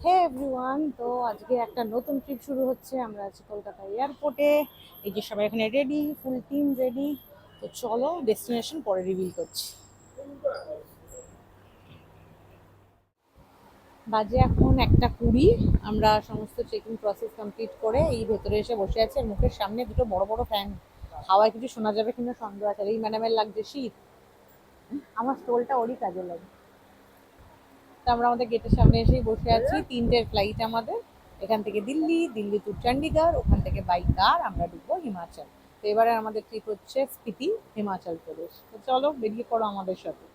হে everyone, তো আজকে একটা নতুন ট্রিপ শুরু হচ্ছে। আমরা আছি কলকাতা এয়ারপোর্টে। এই যে সবাই এখানে রেডি, ফুল টিম রেডি। তো চলো ডেস্টিনেশন পরে রিভিল করছি। বাজে এখন 1:20। আমরা সমস্ত চেকিং প্রসেস কমপ্লিট করে এই ভেতরে এসে বসে আছি। আর মুখের সামনে দুটো বড় বড় ফ্যান, হাওয়ায় কিছু শোনা যাবে কিনা সন্দেহ আছে। আর এই ম্যাডামের লাগছে শীত, আমার স্টোলটা ওরই কাজে লাগে। তো আমরা আমাদের গেটের সামনে এসেই বসে আছি। 3টের ফ্লাইট আমাদের, এখান থেকে দিল্লি, দিল্লি টু চণ্ডীগড়, ওখান থেকে বাই কার আমরা ঢুকবো হিমাচল। তো এবারে আমাদের ট্রিপ হচ্ছে স্পিতি, হিমাচল প্রদেশ। তো চলো বেরিয়ে পড়ো আমাদের সাথে।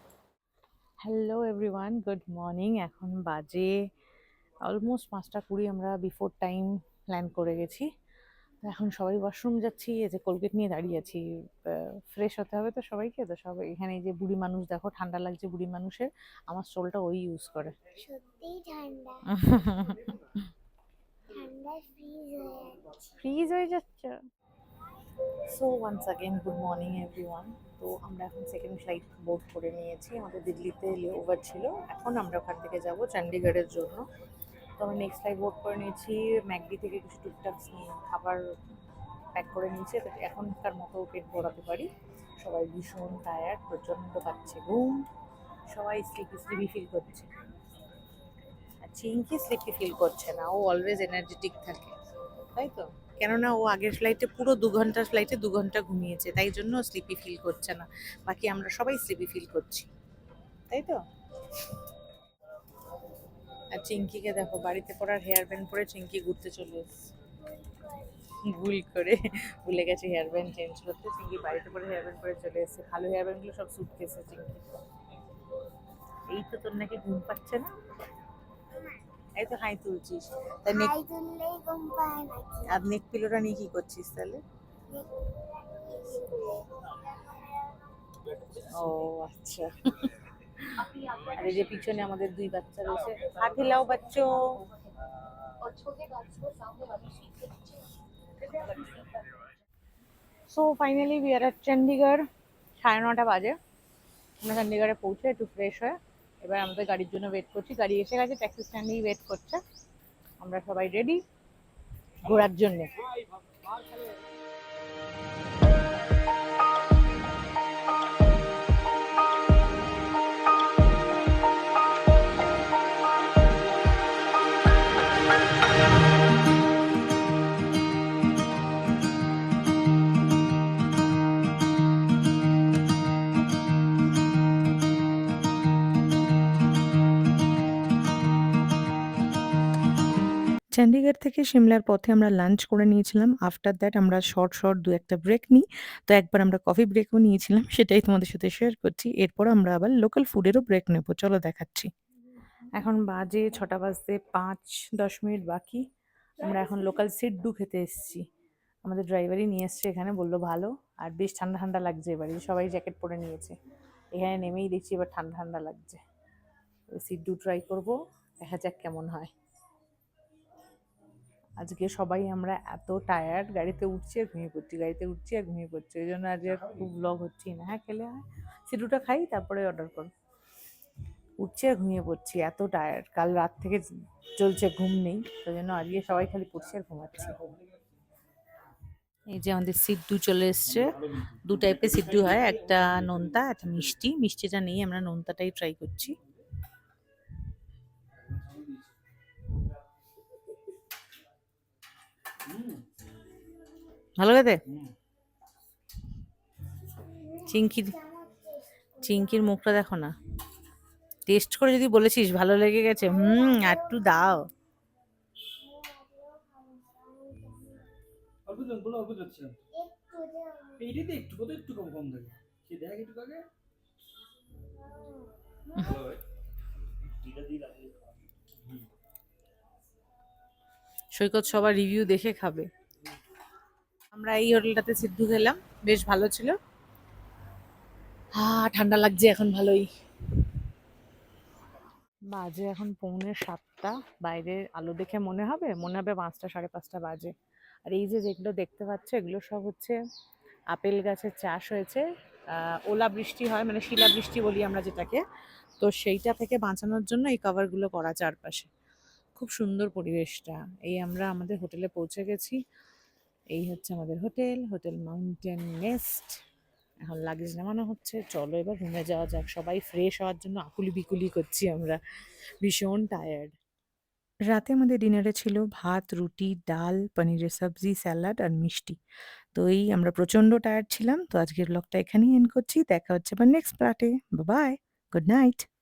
Hello everyone, good morning. এখন বাজে অলমোস্ট 5:20। আমরা বিফোর টাইম প্ল্যান করে গেছি। তো এখন সবাই ওয়াশরুম যাচ্ছি। এই যে কোলগেট নিয়ে দাঁড়িয়ে আছি, ফ্রেশ হতে হবে তো সবাইকে। তো সবাই এখানে, এই যে বুড়ি মানুষ দেখো, ঠান্ডা লাগছে বুড়ি মানুষের। আমার স্টোলটা ওই ইউজ করে। সত্যিই ঠান্ডা। ঠান্ডায় ফ্রিজ হয়ে যাচ্ছে। So once again good morning everyone. তো আমরা এখন সেকেন্ড ফ্লাইট বোর্ড করে নিয়েছি। আমাদের দিল্লিতে লেওভার ছিল, এখন আমরা ওখান থেকে যাব চণ্ডীগড়ের জন্য। তো আমি নেক্সট ফ্লাইট বোর্ড করে নিয়েছি। ম্যাকডি থেকে কিছু টুকটাক খাবার প্যাক করে নিয়েছি, তো এখনকার মতো পেট ভরাতে পারি। সবাই ভীষণ টায়ার্ড, প্রচণ্ড পাচ্ছে ঘুম, সবাই স্লিপি স্লিপি ফিল করছে। আর চিঙ্কি স্লিপি ফিল করছে না, ও অলওয়েজ এনার্জেটিক থাকে, তাই তো? কেননা ও আগের ফ্লাইটে পুরো 2 ঘন্টার ফ্লাইটে 2 ঘন্টা ঘুমিয়েছে, তাই জন্য স্লিপি ফিল করছে না। বাকি আমরা সবাই স্লিপি ফিল করছি, তাই তো? আর চিঙ্কিকে দেখো, বাড়িতে পড়ার হেয়ার ব্যান্ড পরে চিঙ্কি ঘুরতে চলে এসেছে। ভুল করে ভুলে গেছে হেয়ার ব্যান্ড চেঞ্জ করতে। চিঙ্কি বাড়িতে পরে হেয়ার ব্যান্ড পরে চলে এসেছে। ভালো হেয়ার ব্যান্ডগুলো সব স্যুট কেসে চিঙ্কি। এই তো, তোর নাকি ঘুম পাচ্ছে না? এই তো হাই তুলছিস, তাই নেক, হাই তুললেই ঘুম পায় নাকি? আর নেক পিলোটা নিয়ে কি করছিস তাহলে? ও আচ্ছা। আর এই যে পিছনে আমাদের 2 বাচ্চা রয়েছে। হাত হিলাও বাচ্চো। সো ফাইনালি উই আর এট চণ্ডীগড়। 9:30 বাজে। আমরা চণ্ডীগড়ে পৌঁছে একটু ফ্রেশ হয়ে এবার আমাদের গাড়ির জন্য ওয়েট করছি। গাড়ি এসে গেছে, ট্যাক্সি স্ট্যান্ডেই ওয়েট করছে। আমরা সবাই রেডি ঘোরার জন্যে। চণ্ডীগড় থেকে সিমলার পথে আমরা লাঞ্চ করে নিয়েছিলাম। আফটার দ্যাট আমরা শর্ট শর্ট 2-একটা ব্রেক নিই। তো একবার আমরা কফি ব্রেকও নিয়েছিলাম, সেটাই তোমাদের সাথে শেয়ার করছি। এরপর আমরা আবার লোকাল ফুডেরও ব্রেক নেব, চলো দেখাচ্ছি। এখন বাজে 6টা বাজতে 5-10 মিনিট বাকি। আমরা এখন লোকাল সিড্ডু খেতে এসেছি। আমাদের ড্রাইভারই নিয়ে এসছে, এখানে বললো ভালো। আর বেশ ঠান্ডা ঠান্ডা লাগছে এবারে, সবাই জ্যাকেট পরে নিয়েছে। এখানে নেমেই দেখছি এবার ঠান্ডা ঠান্ডা লাগছে। সিড্ডু ট্রাই করব, দেখা যাক কেমন হয়। আজকে সবাই আমরা এত টায়ার্ড, গাড়িতে উঠছি আর ঘুমিয়ে পড়ছি, গাড়িতে উঠছি আর ঘুমিয়ে পড়ছি। ওই জন্য আজকে খুব ব্লগ হচ্ছি না। হ্যাঁ খেলে হয়, সিডুটা খাই তারপরে অর্ডার করো। উঠছি আর ঘুমিয়ে পড়ছি, এত টায়ার্ড। কাল রাত থেকে চলছে, ঘুম নেই, ওই জন্য আজকে সবাই খালি পড়ছি আর ঘুমাচ্ছি। এই যে আমাদের সিড্ডু চলে এসছে। 2 টাইপের সিড্ডু হয়, একটা নোনতা, একটা মিষ্টি। মিষ্টিটা নেই, আমরা নোনতাটাই ট্রাই করছি। ভালো খেতে। চিঙ্কির চিঙ্কির মুখটা দেখো না, টেস্ট করে যদি বলেছিস ভালো লেগে গেছে, আর একটু দাও। অল্প দিন বলো, অল্প যাচ্ছিলাম এইটাতে একটু কত একটু কম কম থাকে সে দেখ একটু আগে ভালো হয় এটা দিয়ে লাগে। সৈকত সবার রিভিউ দেখে খাবে। আমরা এই হোটেলটাতে সিদ্ধু খেলাম, বেশ ভালো ছিল। ঠান্ডা লাগছে এখন ভালোই। বাজে এখন 6:45। বাইরের আলো দেখে মনে হবে 5টা 5:30 বাজে। আর এই যে যেগুলো দেখতে পাচ্ছ, এগুলো সব হচ্ছে আপেল গাছের চাষ হয়েছে। ওলা বৃষ্টি হয়, মানে শিলা বৃষ্টি বলি আমরা যেটাকে। তো সেইটা থেকে বাঁচানোর জন্য এই কভারগুলো করা চারপাশে। খুব সুন্দর পরিবেশটা। এই আমরা আমাদের হোটেলে পৌঁছে গেছি। এই হচ্ছে আমাদের হোটেল, হোটেল মাউন্টেন নেস্ট। এখন লাগেজ নামানো হচ্ছে। চলো এবার রুমে যাওয়া যাক। সবাই ফ্রেশ হওয়ার জন্য আকুলি বিকুলি করছি আমরা। ভীষণ টায়ার্ড। রাতে আমাদের ডিনারে ছিল ভাত, রুটি, ডাল, পনিরের সবজি, স্যালাড আর মিষ্টি। তো এই আমরা প্রচন্ড টায়ার্ড ছিলাম। তো আজকের ব্লগটা এখানেই এন্ড করছি। দেখা হচ্ছে আবার নেক্সট পার্টে। Bye bye. Good night.